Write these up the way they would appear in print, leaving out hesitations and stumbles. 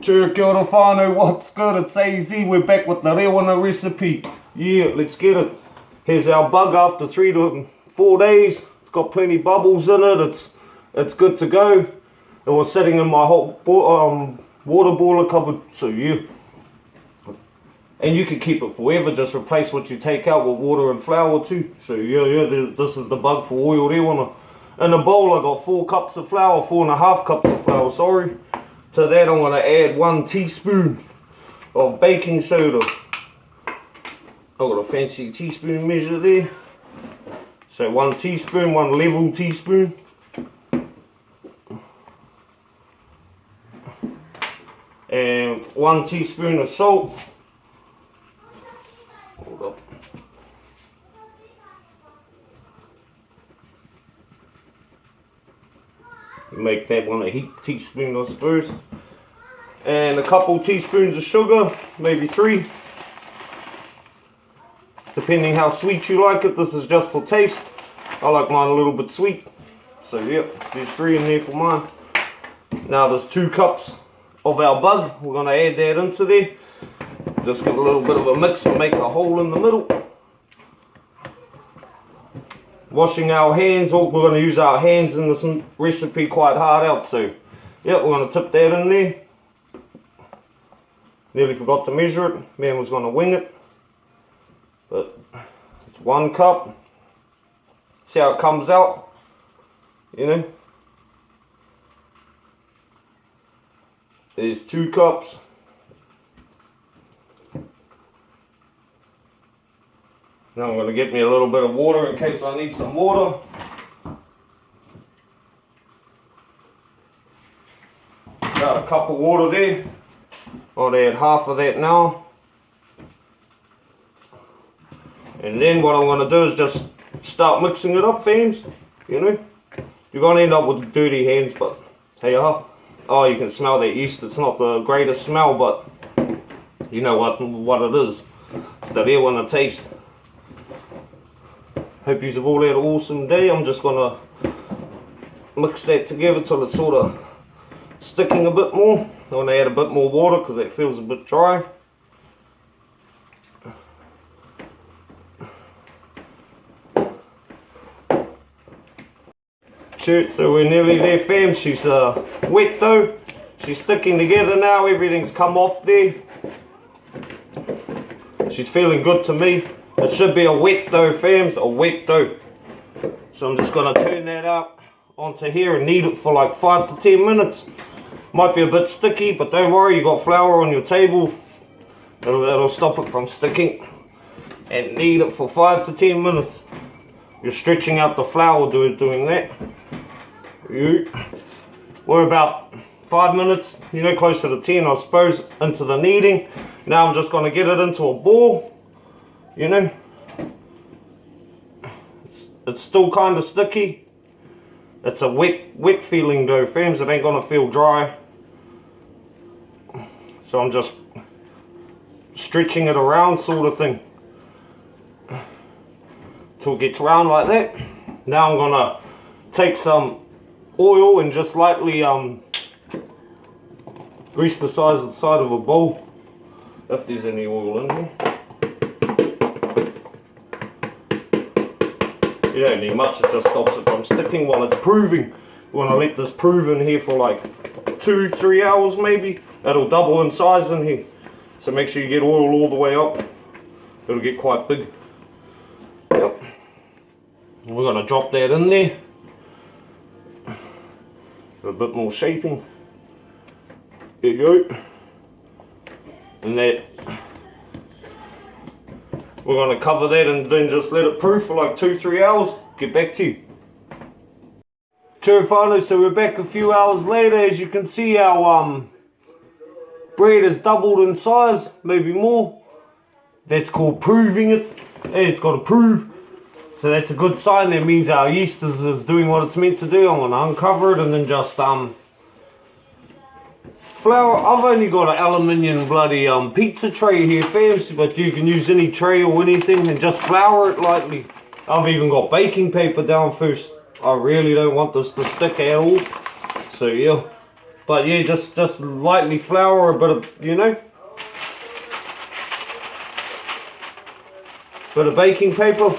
Kia ora whānau, what's good? It's AZEE. We're back with the Rewana recipe. Yeah, let's get it. Here's our bug after 3 to 4 days. It's got plenty bubbles in it. It's good to go. It was sitting in my hot water boiler cupboard, so yeah. And you can keep it forever, just replace what you take out with water and flour too. So yeah, this is the bug for oil Rewana. In a bowl I got 4 cups of flour, 4.5 cups of flour, sorry. To that I'm going to add 1 teaspoon of baking soda. I've got a fancy teaspoon measure there. So 1 teaspoon, 1 level teaspoon. And 1 teaspoon of salt. Hold up. Make that one a heap teaspoon, I suppose. And a couple teaspoons of sugar, maybe 3. Depending how sweet you like it, this is just for taste. I like mine a little bit sweet. So yep, there's 3 in there for mine. Now there's 2 cups of our bug. We're going to add that into there. Just give a little bit of a mix and make a hole in the middle. Washing our hands, we're going to use our hands in this recipe quite hard out, so yep, we're going to tip that in there. Nearly forgot to measure it, man was going to wing it, but it's 1 cup. See how it comes out, you know. There's 2 cups. Now I'm going to get me a little bit of water in case I need some water. Got a cup of water there. I'll add half of that now. And then what I'm going to do is just start mixing it up, fams. You know, you're going to end up with dirty hands, but hey, oh, you can smell that yeast. It's not the greatest smell, but you know what it is. It's the real one to taste. Hope you have all had an awesome day. I'm just going to mix that together till it's sort of sticking a bit more. I'm going to add a bit more water because it feels a bit dry. So we're nearly there, fam. She's wet though. She's sticking together now. Everything's come off there. She's feeling good to me. It should be a wet dough, fams, a wet dough. So I'm just going to turn that up onto here and knead it for like 5 to 10 minutes. Might be a bit sticky, but don't worry, you got flour on your table. It'll stop it from sticking. And knead it for 5 to 10 minutes. You're stretching out the flour doing that. We're about 5 minutes, you know, closer to 10 I suppose, into the kneading. Now I'm just going to get it into a ball. You know, it's still kind of sticky. It's a wet feeling dough, fams. It ain't gonna feel dry. So I'm just stretching it around, sort of thing, till it gets round like that. Now I'm gonna take some oil and just lightly grease the side of a bowl, if there's any oil in here. You don't need much, it just stops it from sticking while it's proving. You want to let this prove in here for like 2-3 hours maybe. It'll double in size in here. So make sure you get oil all the way up. It'll get quite big. Yep. We're going to drop that in there. A bit more shaping. There you go. And that. We're going to cover that and then just let it proof for like 2-3 hours. Get back to you. Whānau, so we're back a few hours later. As you can see, our bread has doubled in size, maybe more. That's called proving it. It's got to prove. So that's a good sign. That means our yeast is doing what it's meant to do. I'm going to uncover it and then just flour. I've only got an aluminium bloody pizza tray here, fams, but you can use any tray or anything and just flour it lightly. I've even got baking paper down first. I really don't want this to stick at all. So yeah, But yeah, just lightly flour, a bit of, you know, bit of baking paper.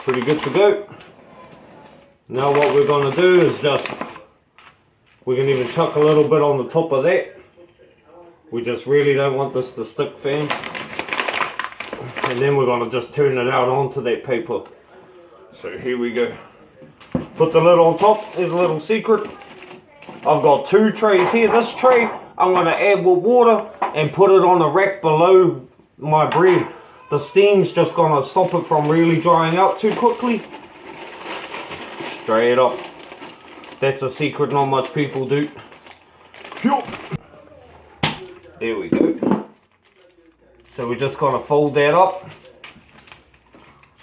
Pretty good to go. Now what we're going to do is we can even chuck a little bit on the top of that. We just really don't want this to stick, fam. And then we're going to just turn it out onto that paper. So here we go. Put the lid on top. Here's a little secret. I've got 2 trays here. This tray I'm going to add with water and put it on a rack below my bread. The steam's just going to stop it from really drying out too quickly. Straight up. That's a secret not much people do. There we go. So we're just going to fold that up.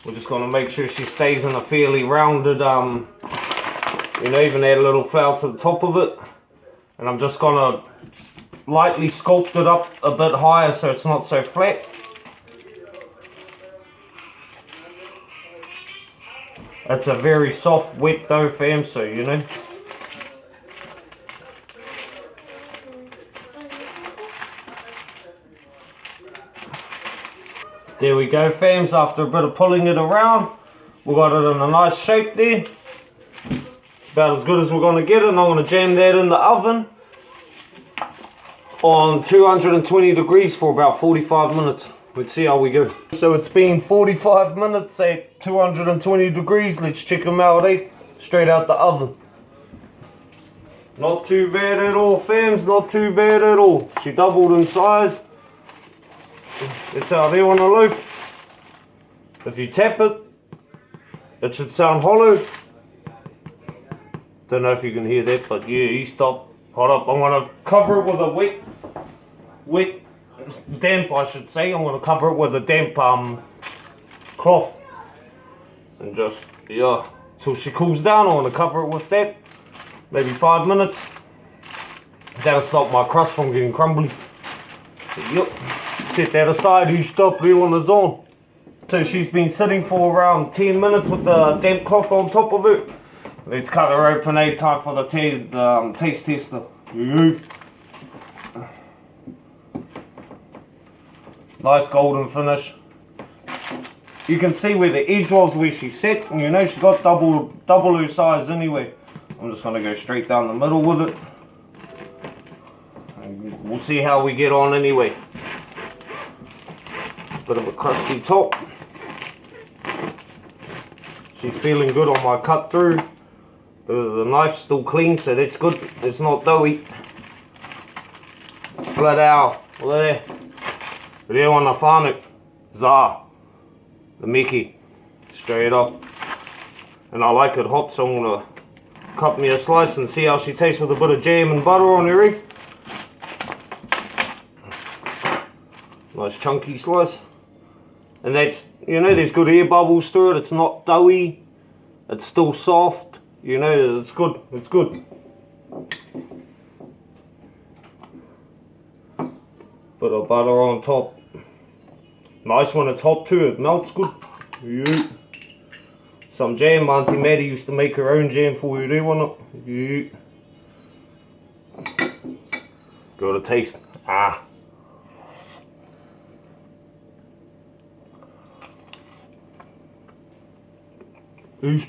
We're just going to make sure she stays in a fairly rounded, you know, even add a little flour to the top of it. And I'm just going to lightly sculpt it up a bit higher so it's not so flat. It's a very soft, wet dough, fam, so you know. There we go, fams. After a bit of pulling it around, we got it in a nice shape there. It's about as good as we're going to get it. And I'm going to jam that in the oven on 220 degrees for about 45 minutes. Let's see how we go. So it's been 45 minutes at 220 degrees. Let's check them out, eh? Straight out the oven. Not too bad at all, fams. Not too bad at all. She doubled in size. It's out there on the loaf. If you tap it, it should sound hollow. Don't know if you can hear that, but yeah, he stopped. Hold up, I'm going to cover it with a damp, I should say. I'm going to cover it with a damp cloth. And just, yeah, till she cools down, I'm going to cover it with that. Maybe 5 minutes. That'll stop my crust from getting crumbly. Yep. Set that aside, you stop Rewana on. So she's been sitting for around 10 minutes with the damp cloth on top of it. Let's cut her open, time for the taste tester. Nice golden finish. You can see where the edge was where she set, and you know she got double her size anyway. I'm just going to go straight down the middle with it. And we'll see how we get on anyway. Bit of a crusty top. She's feeling good on my cut through. The knife's still clean, so that's good. It's not doughy. Flat out. There. Rewana whānau. AZEE. The Mickey. Straight up. And I like it hot, so I'm going to cut me a slice and see how she tastes with a bit of jam and butter on her, eh? Nice chunky slice. And that's, you know, there's good air bubbles through it. It's not doughy. It's still soft. You know, it's good. It's good. Bit of butter on top. Nice when it's hot too. It melts good. Yeah. Some jam. Auntie Maddie used to make her own jam for you. Do you want it? Yeah. Got a taste. Ah. East.